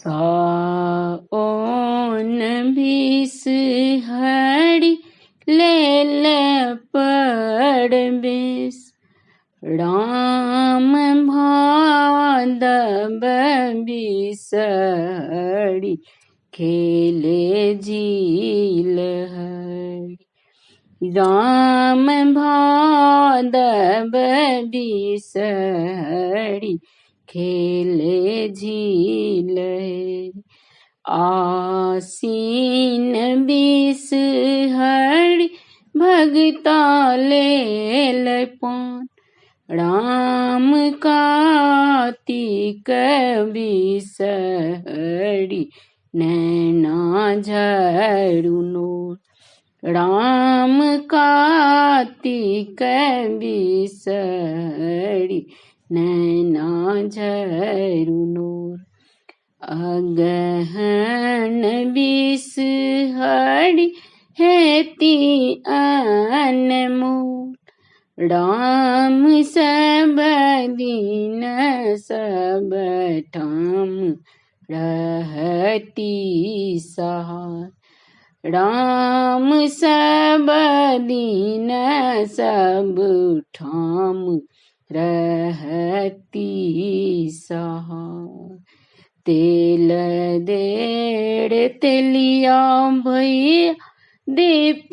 साओन बीस हरि लेल पड़बेस, राम भादव बिसरि खेले झील हरि। राम भादव बिसरि खेले झील हरि। आसीन बीस हरि भगता लेल पान, राम कार्तिक बिसरि नैना झरुनोर। राम कार्तिक बिसरि नैना झरुनोर। अगहन बीस हरि हेती अनमोल, राम सब दिन सब ठाम रहती सहाय। राम सब दिन सब ठाम रहती सहाय। तेल देड़ तेलिया भैया दीप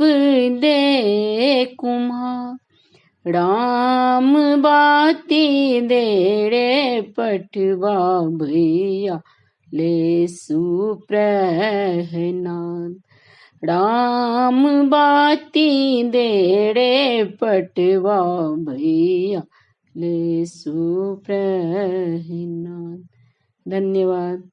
दे कुम्हार, राम बाती देड़े पटवा भैया लेसु प्रहनाद। राम बाती देड़े पटवा भैया लेसु प्रहनाद। धन्यवाद।